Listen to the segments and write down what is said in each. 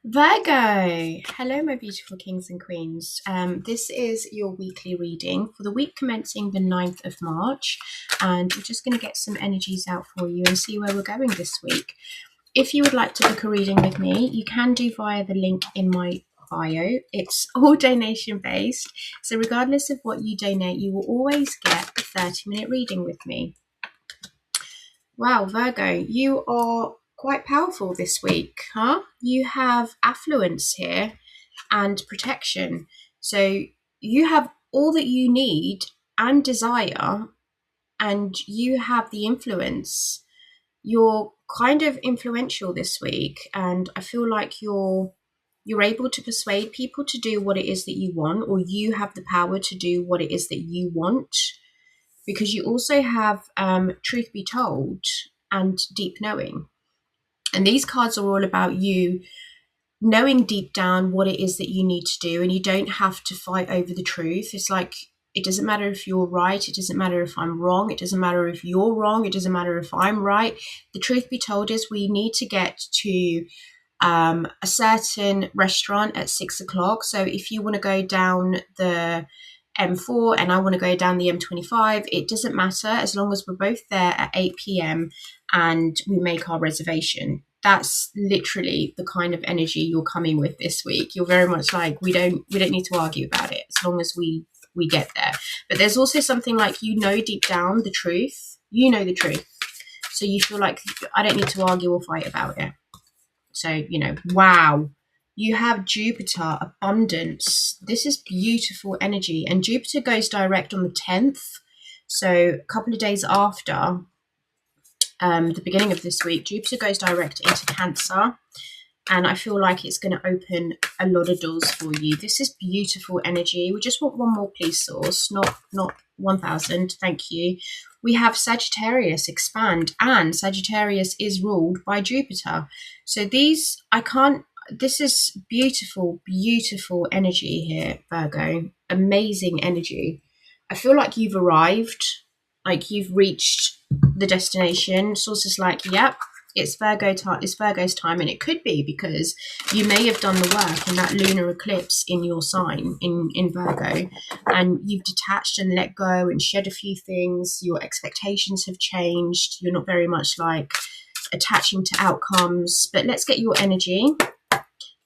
Virgo, hello, my beautiful kings and queens. This is your weekly reading for the week commencing the 9th of March, and we're just going to get some energies out for you and see where we're going this week. If you would like to book a reading with me, you can do via the link in my bio. It's all donation based, so regardless of what you donate, you will always get a 30-minute reading with me. Wow, Virgo, you are quite powerful this week, huh? You have affluence here and protection. So you have all that you need and desire, and you have the influence. You're kind of influential this week, and I feel like you're able to persuade people to do what it is that you want, or you have the power to do what it is that you want, because you also have truth be told and deep knowing. And these cards are all about you knowing deep down what it is that you need to do, and you don't have to fight over the truth. It's like, it doesn't matter if you're right, it doesn't matter if I'm wrong, it doesn't matter if you're wrong, it doesn't matter if I'm right. The truth be told is we need to get to a certain restaurant at 6 o'clock. So if you want to go down the M4 and I want to go down the M25, it doesn't matter as long as we're both there at 8 p.m. and we make our reservation. That's literally the kind of energy you're coming with this week. You're very much like, we don't need to argue about it as long as we get there. But there's also something like, deep down the truth. You know the truth. So you feel like, I don't need to argue or fight about it. So, wow. You have Jupiter, abundance. This is beautiful energy. And Jupiter goes direct on the 10th. So a couple of days after the beginning of this week, Jupiter goes direct into Cancer. And I feel like it's going to open a lot of doors for you. This is beautiful energy. We just want one more, please, source. Not 1,000. Thank you. We have Sagittarius, expand. And Sagittarius is ruled by Jupiter. So this is beautiful, beautiful energy here, Virgo. Amazing energy. I feel like you've arrived, like you've reached the destination. Source is like, yep, it's Virgo's time, and it could be because you may have done the work in that lunar eclipse in your sign, in Virgo, and you've detached and let go and shed a few things. Your expectations have changed. You're not very much like attaching to outcomes. But let's get your energy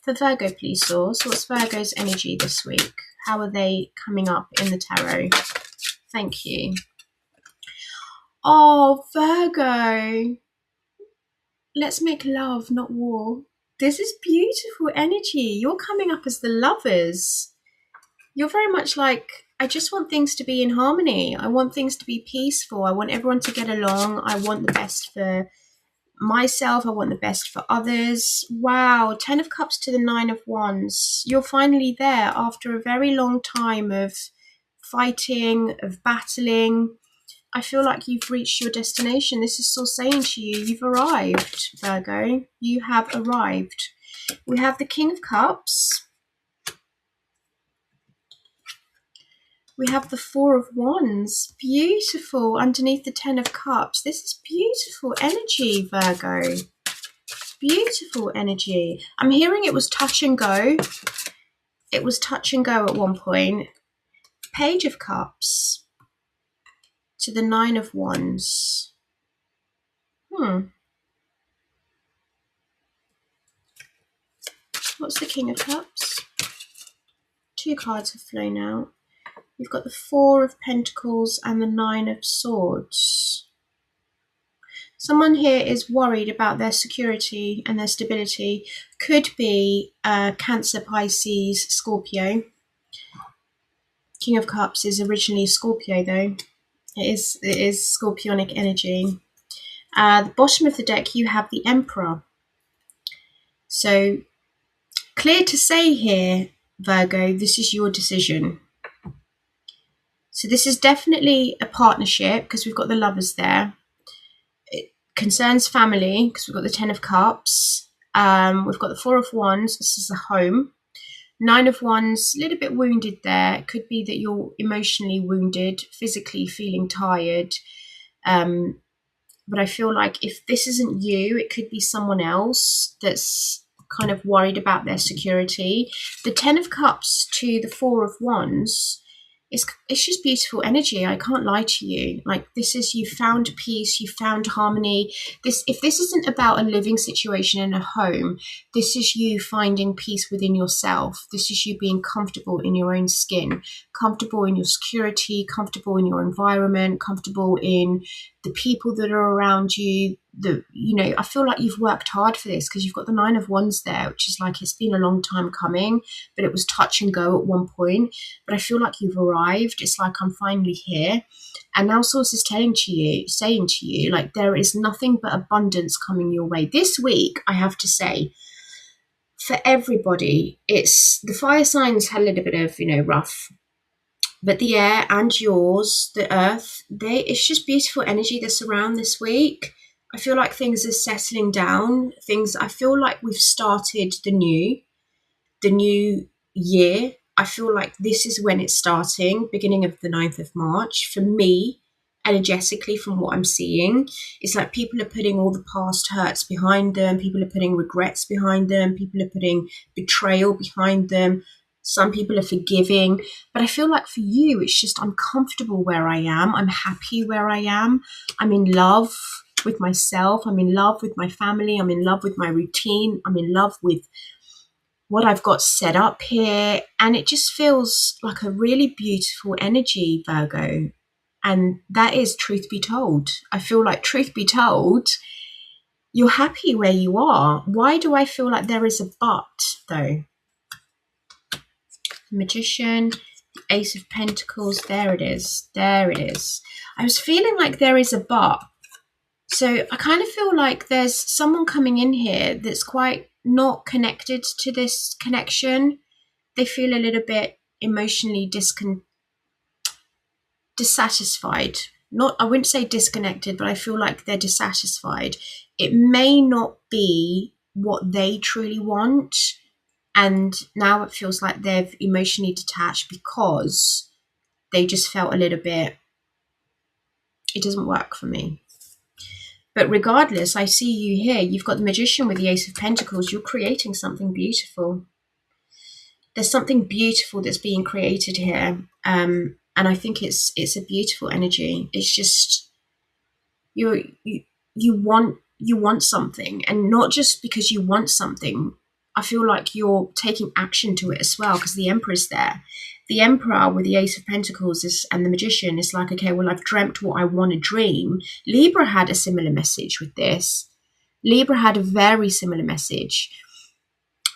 for Virgo, please, source. What's Virgo's energy this week? How are they coming up in the tarot? Thank you. Oh, Virgo. Let's make love, not war. This is beautiful energy. You're coming up as the lovers. You're very much like, I just want things to be in harmony. I want things to be peaceful. I want everyone to get along. I want the best for myself. I want the best for others. Wow. 10 of Cups to the 9 of Wands. You're finally there after a very long time of fighting, of battling. I feel like you've reached your destination. This is still saying to you, you've arrived, Virgo. You have arrived. We have the King of Cups. We have the Four of Wands. Beautiful. Underneath the 10 of Cups. This is beautiful energy, Virgo. Beautiful energy. I'm hearing it was touch and go. It was touch and go at one point. Page of Cups to the 9 of Wands. What's the King of Cups? 2 cards have flown out. We've got the 4 of Pentacles and the 9 of Swords. Someone here is worried about their security and their stability. Could be Cancer, Pisces, Scorpio. King of Cups is originally Scorpio, though. It is scorpionic energy. The bottom of the deck, you have the Emperor. So, clear to say here, Virgo, this is your decision. So this is definitely a partnership because we've got the lovers there. It concerns family because we've got the 10 of Cups. We've got the 4 of Wands. This is the home. 9 of Wands, a little bit wounded there. It could be that you're emotionally wounded, physically feeling tired. But I feel like if this isn't you, it could be someone else that's kind of worried about their security. The 10 of Cups to the 4 of Wands, it's just beautiful energy. I can't lie to you. Like, this is, you found peace, you found harmony. If this isn't about a living situation in a home, this is you finding peace within yourself. This is you being comfortable in your own skin, comfortable in your security, comfortable in your environment, comfortable in the people that are around you. I feel like you've worked hard for this, because you've got the 9 of Wands there, which is like, it's been a long time coming, but it was touch and go at one point. But I feel like you've arrived. It's like, I'm finally here. And now Source is saying to you, like, there is nothing but abundance coming your way. This week, I have to say, for everybody, it's the fire signs had a little bit of, rough. But the air and yours, the earth, it's just beautiful energy that's around this week. I feel like things are settling down. I feel like we've started the new year. I feel like this is when it's starting, beginning of the 9th of March. For me, energetically, from what I'm seeing, it's like people are putting all the past hurts behind them. People are putting regrets behind them. People are putting betrayal behind them. Some people are forgiving. But I feel like for you, it's just, I'm comfortable where I am. I'm happy where I am. I'm in love with myself. I'm in love with my family. I'm in love with my routine. I'm in love with what I've got set up here. And it just feels like a really beautiful energy, Virgo. And that is, truth be told. I feel like, truth be told, you're happy where you are. Why do I feel like there is a but, though? Magician, the Ace of Pentacles, there it is. There it is. I was feeling like there is a but. So I kind of feel like there's someone coming in here that's quite not connected to this connection. They feel a little bit emotionally dissatisfied. I wouldn't say disconnected, but I feel like they're dissatisfied. It may not be what they truly want. And now it feels like they've emotionally detached because they just felt a little bit, it doesn't work for me. But regardless, I see you here. You've got the Magician with the Ace of Pentacles. You're creating something beautiful. There's something beautiful that's being created here. And I think it's a beautiful energy. It's just, you want something, and not just because you want something. I feel like you're taking action to it as well, because the Emperor's there. The Emperor with the Ace of Pentacles and the Magician is like, okay, well, I've dreamt what I want to dream. Libra had a similar message with this. Libra had a very similar message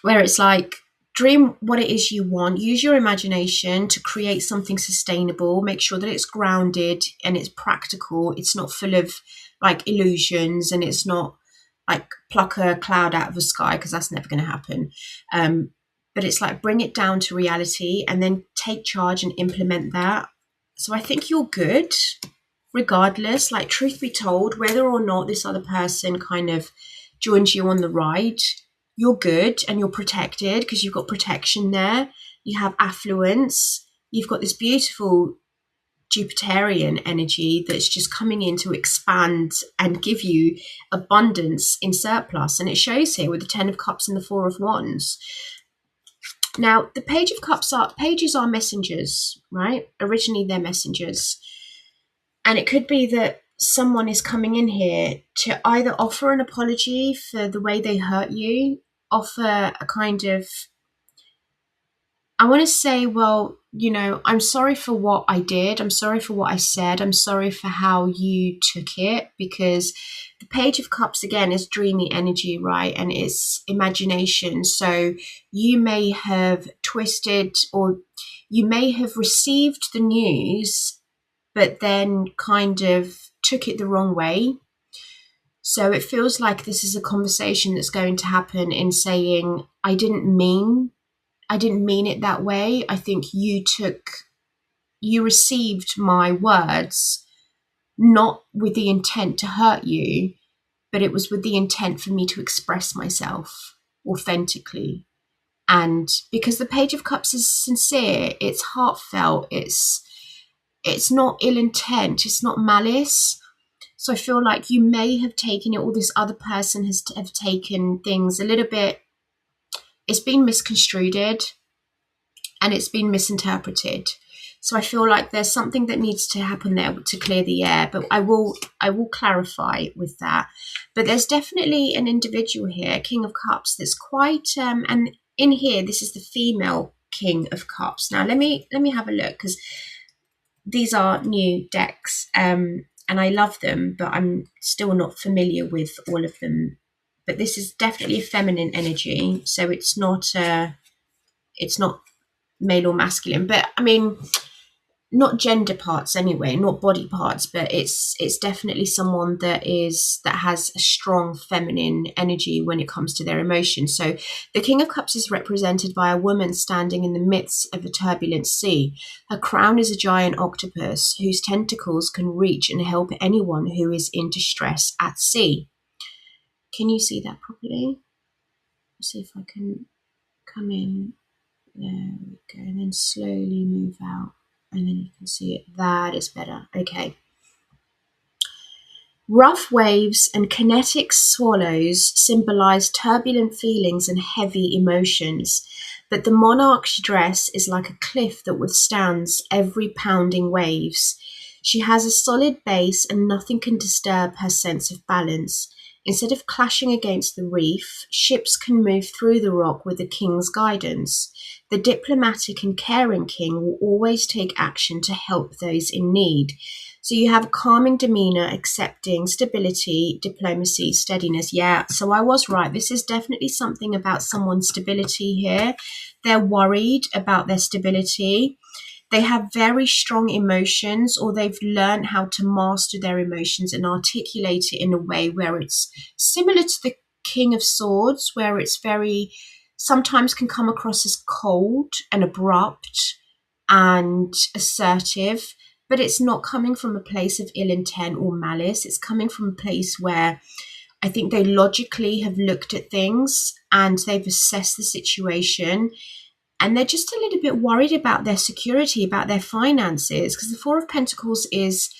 where it's like, dream what it is you want. Use your imagination to create something sustainable. Make sure that it's grounded and it's practical. It's not full of like illusions, and it's not like pluck a cloud out of the sky, because that's never going to happen. But it's like, bring it down to reality and then take charge and implement that. So I think you're good regardless. Like, truth be told, whether or not this other person kind of joins you on the ride, you're good and you're protected, because you've got protection there. You have affluence. You've got this beautiful Jupiterian energy that's just coming in to expand and give you abundance in surplus. And it shows here with the 10 of Cups and the 4 of Wands. Now, the Page of Cups pages are messengers, right? Originally, they're messengers. And it could be that someone is coming in here to either offer an apology for the way they hurt you, offer a kind of, I want to say, well, I'm sorry for what I did. I'm sorry for what I said. I'm sorry for how you took it, because the Page of Cups, again, is dreamy energy, right? And it's imagination. So you may have twisted, or you may have received the news, but then kind of took it the wrong way. So it feels like this is a conversation that's going to happen in saying, I didn't mean it that way. I think you received my words not with the intent to hurt you, but it was with the intent for me to express myself authentically. And because the Page of Cups is sincere, it's heartfelt, it's not ill intent, it's not malice. So I feel like you may have taken it, or this other person have taken things a little bit it's been misconstrued and it's been misinterpreted. So I feel like there's something that needs to happen there to clear the air, but I will clarify with that. But there's definitely an individual here, King of Cups, that's quite and in here this is the female King of Cups. Now let me have a look, because these are new decks and I love them, but I'm still not familiar with all of them. But this is definitely a feminine energy, so it's not male or masculine, but I mean, not gender parts anyway, not body parts, but it's definitely someone that has a strong feminine energy when it comes to their emotions. So the King of Cups is represented by a woman standing in the midst of a turbulent sea. Her crown is a giant octopus whose tentacles can reach and help anyone who is in distress at sea. Can you see that properly? Let's see if I can come in. There we go, and then slowly move out, and then you can see it. That is better. Okay. Rough waves and kinetic swallows symbolize turbulent feelings and heavy emotions, but the monarch's dress is like a cliff that withstands every pounding waves. She has a solid base and nothing can disturb her sense of balance. Instead of clashing against the reef, ships can move through the rock with the king's guidance. The diplomatic and caring king will always take action to help those in need. So you have a calming demeanor, accepting, stability, diplomacy, steadiness. Yeah, so I was right. This is definitely something about someone's stability here. They're worried about their stability. They have very strong emotions, or they've learned how to master their emotions and articulate it in a way where it's similar to the King of Swords, where it's very, sometimes can come across as cold and abrupt and assertive, but it's not coming from a place of ill intent or malice. It's coming from a place where I think they logically have looked at things and they've assessed the situation. And they're just a little bit worried about their security, about their finances, because the Four of Pentacles is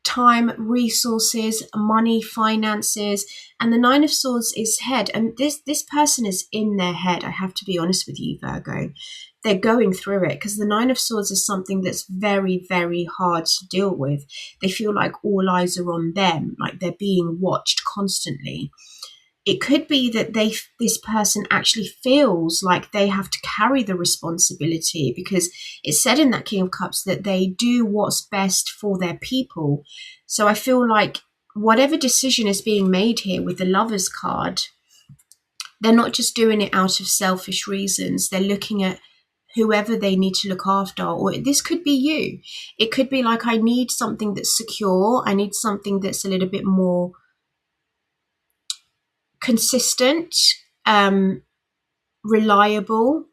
time, resources, money, finances, and the Nine of Swords is head. And this person is in their head, I have to be honest with you, Virgo. They're going through it, because the Nine of Swords is something that's very, very hard to deal with. They feel like all eyes are on them, like they're being watched constantly. It could be that this person actually feels like they have to carry the responsibility, because it's said in that King of Cups that they do what's best for their people. So I feel like whatever decision is being made here with the Lovers card, they're not just doing it out of selfish reasons. They're looking at whoever they need to look after, or this could be you. It could be like, I need something that's secure. I need something that's a little bit more consistent, reliable,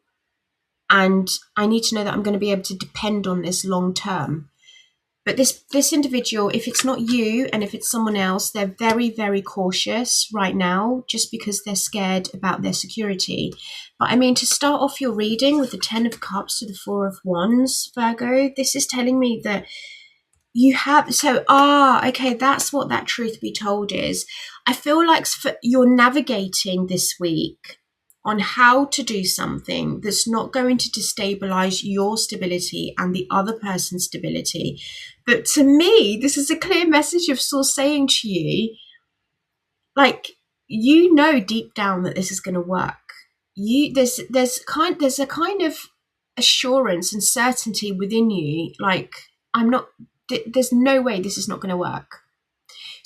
and I need to know that I'm going to be able to depend on this long term. But this individual, if it's not you and if it's someone else, they're very, very cautious right now, just because they're scared about their security. But I mean, to start off your reading with the 10 of Cups to the 4 of Wands, Virgo, this is telling me that you have, okay, that's what that truth be told is. I feel like you're navigating this week on how to do something that's not going to destabilize your stability and the other person's stability. But to me, this is a clear message of Source saying to you, like, you know deep down that this is going to work. There's a kind of assurance and certainty within you, like, there's no way this is not going to work.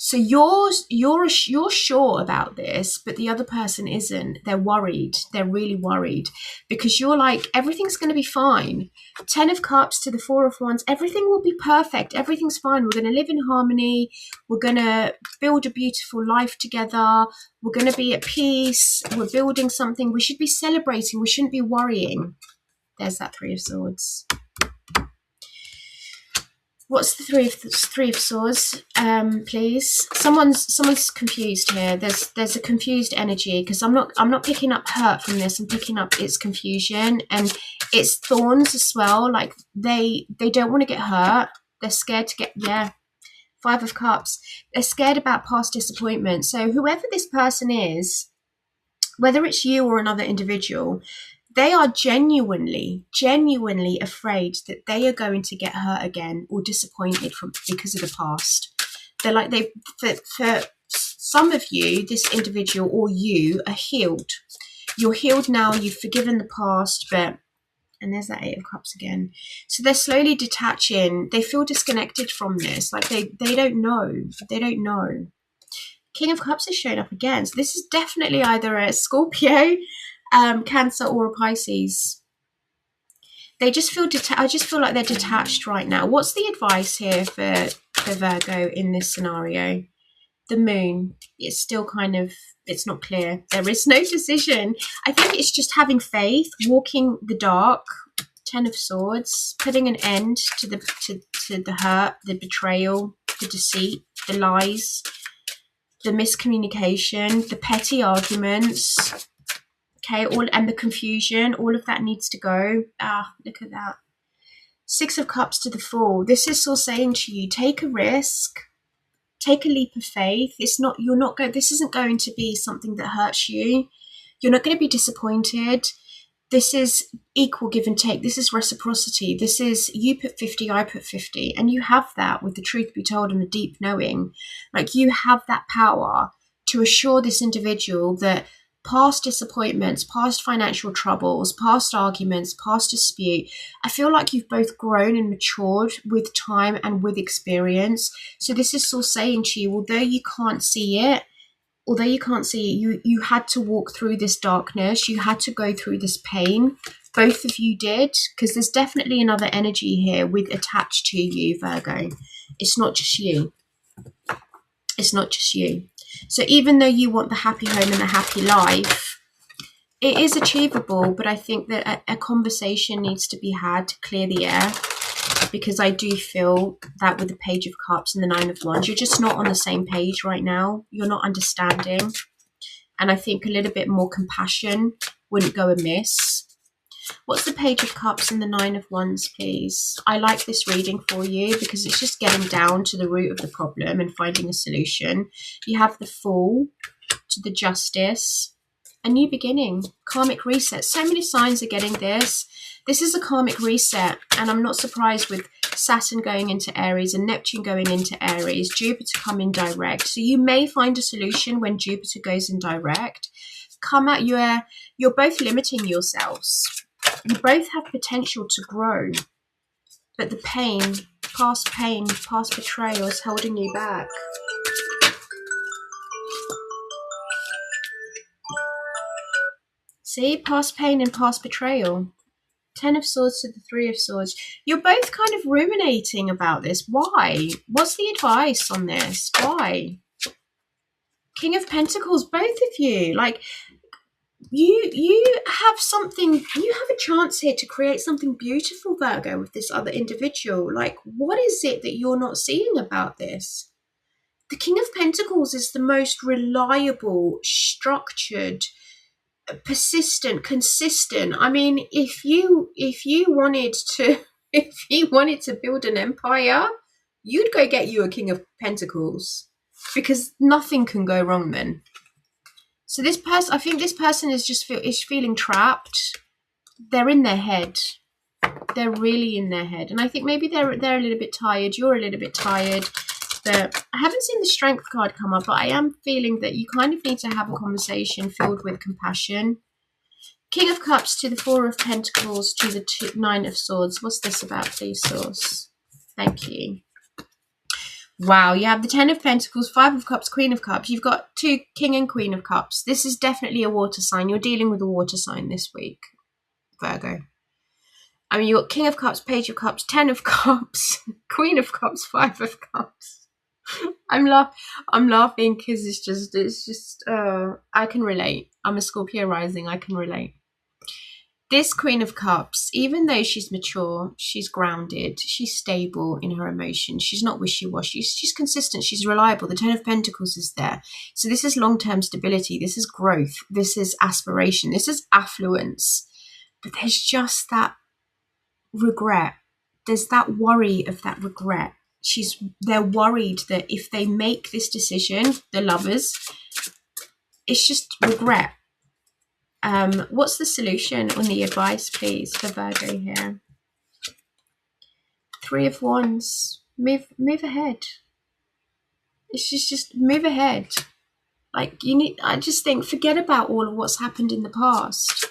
So you're sure about this, but the other person isn't. They're worried. They're really worried, because you're like, everything's going to be fine. 10 of Cups to the 4 of Wands, everything will be perfect. Everything's fine. We're going to live in harmony. We're going to build a beautiful life together. We're going to be at peace. We're building something. We should be celebrating. We shouldn't be worrying. There's that 3 of Swords. What's the three of Swords, please? Someone's confused here. There's a confused energy, because I'm not picking up hurt from this. I'm picking up its confusion, and it's thorns as well. Like they don't want to get hurt. They're scared to get 5 of Cups. They're scared about past disappointment. So whoever this person is, whether it's you or another individual, they are genuinely afraid that they are going to get hurt again or disappointed because of the past. They're like, for some of you, this individual or you are healed. You're healed now, you've forgiven the past, but, and there's that 8 of Cups again. So they're slowly detaching. They feel disconnected from this. Like they don't know. They don't know. King of Cups is showing up again. So this is definitely either a Scorpio, Cancer, or a Pisces. They just feel I just feel like they're detached right now. What's the advice here for Virgo in this scenario? The moon. It's still kind of, it's not clear. There is no decision. I think it's just having faith, walking the dark. 10 of Swords, putting an end to the hurt, the betrayal, the deceit, the lies, the miscommunication, the petty arguments. Okay, and the confusion, all of that needs to go. Look at that. 6 of Cups to the Fool. This is all saying to you, take a risk, take a leap of faith. This isn't going to be something that hurts you. You're not going to be disappointed. This is equal give and take. This is reciprocity. This is you put 50, I put 50. And you have that with the truth be told and the deep knowing. Like you have that power to assure this individual that past disappointments, past financial troubles, past arguments, past dispute, I feel like you've both grown and matured with time and with experience. So this is all saying to you, although you can't see it, you had to walk through this darkness. You had to go through this pain. Both of you did, because there's definitely another energy here with attached to you, Virgo. It's not just you. It's not just you. So even though you want the happy home and the happy life, it is achievable, but I think that a conversation needs to be had to clear the air, because I do feel that with the Page of Cups and the 9 of Wands, you're just not on the same page right now. You're not understanding. And I think a little bit more compassion wouldn't go amiss. What's the Page of Cups and the 9 of Wands, please? I like this reading for you because it's just getting down to the root of the problem and finding a solution. You have the Fool to the Justice. A new beginning, karmic reset. So many signs are getting this. This is a karmic reset, and I'm not surprised with Saturn going into Aries and Neptune going into Aries, Jupiter coming direct. So you may find a solution when Jupiter goes in direct. You're both limiting yourselves. You both have potential to grow, but the pain, past betrayal is holding you back. See, past pain and past betrayal. 10 of Swords to the 3 of Swords. You're both kind of ruminating about this. Why? What's the advice on this? Why? King of Pentacles, both of you. Like, you have something, you have a chance here to create something beautiful, Virgo, with this other individual. Like, what is it that you're not seeing about this? The King of Pentacles is the most reliable, structured, persistent, consistent. I mean, if you wanted to build an empire, you'd go get you a King of Pentacles, because nothing can go wrong then. So this person, I think this person is feeling trapped. They're in their head. They're really in their head, and I think maybe they're a little bit tired. You're a little bit tired. But I haven't seen the Strength card come up, but I am feeling that you kind of need to have a conversation filled with compassion. King of Cups to the 4 of Pentacles to the 9 of Swords. What's this about, please, Source? Thank you. Wow, you have the 10 of Pentacles, 5 of Cups, Queen of Cups. You've got 2 King and Queen of Cups. This is definitely a water sign. You're dealing with a water sign this week, Virgo. I mean, you've got King of Cups, Page of Cups, 10 of Cups, Queen of Cups, 5 of Cups. I'm laughing because it's just I can relate. I'm a Scorpio rising. I can relate. This Queen of Cups, even though she's mature, she's grounded, she's stable in her emotions, she's not wishy-washy, she's consistent, she's reliable. The 10 of Pentacles is there. So this is long-term stability, this is growth, this is aspiration, this is affluence. But there's just that regret. There's that worry of that regret. They're worried that if they make this decision, the lovers, it's just regret. What's the solution on the advice, please, for Virgo here? Three of Wands. Move ahead. It's just move ahead. Like, I just think, forget about all of what's happened in the past.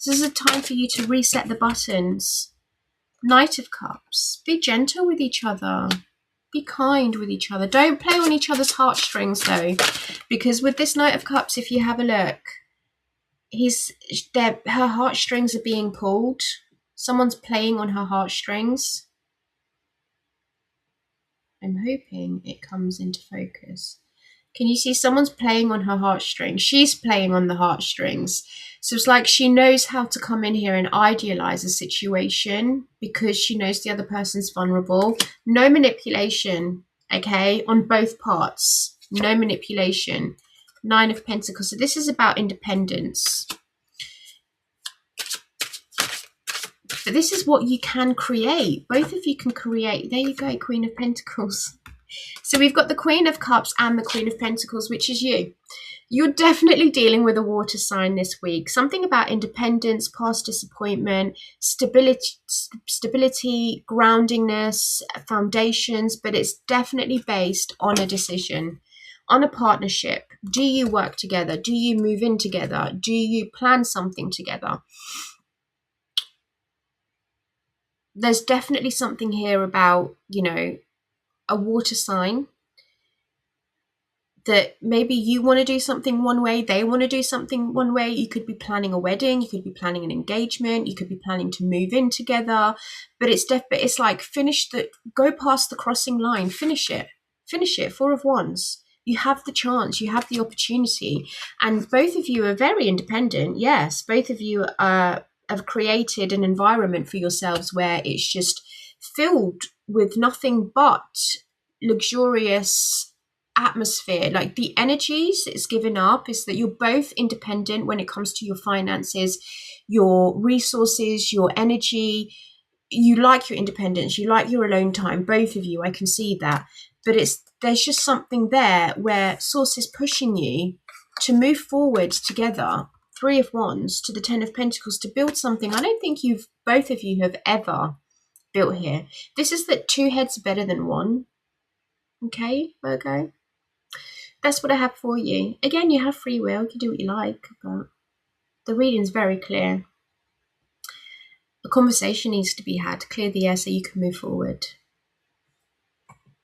This is a time for you to reset the buttons. Knight of Cups. Be gentle with each other. Be kind with each other. Don't play on each other's heartstrings, though, because with this Knight of Cups, if you have a look, her heartstrings are being pulled. Someone's playing on her heartstrings. I'm hoping it comes into focus. Can you see someone's playing on her heartstrings? She's playing on the heartstrings. So it's like she knows how to come in here and idealize a situation because she knows the other person's vulnerable. No manipulation, okay, on both parts. No manipulation. Nine of Pentacles. So this is about independence. But this is what you can create. Both of you can create. There you go, Queen of Pentacles. So we've got the Queen of Cups and the Queen of Pentacles, which is you. You're definitely dealing with a water sign this week. Something about independence, past disappointment, stability, groundingness, foundations, but it's definitely based on a decision, on a partnership. Do you work together? Do you move in together? Do you plan something together? There's definitely something here about, a water sign that maybe you want to do something one way, they want to do something one way. You could be planning a wedding, you could be planning an engagement, you could be planning to move in together, but it's like go past the crossing line, finish it. Four of Wands. You have the chance, you have the opportunity, and both of you are very independent. Yes, both of you have created an environment for yourselves where it's just filled with nothing but luxurious atmosphere. Like the energies it's given up is that you're both independent when it comes to your finances, your resources, your energy. You like your independence, you like your alone time, both of you. I can see that, but there's just something there where source is pushing you to move forward together. Three of Wands to the Ten of Pentacles to build something I don't think both of you have ever built here. This is that two heads are better than one. Okay, Virgo? That's what I have for you. Again, you have free will. You can do what you like, but the reading's very clear. A conversation needs to be had. Clear the air so you can move forward.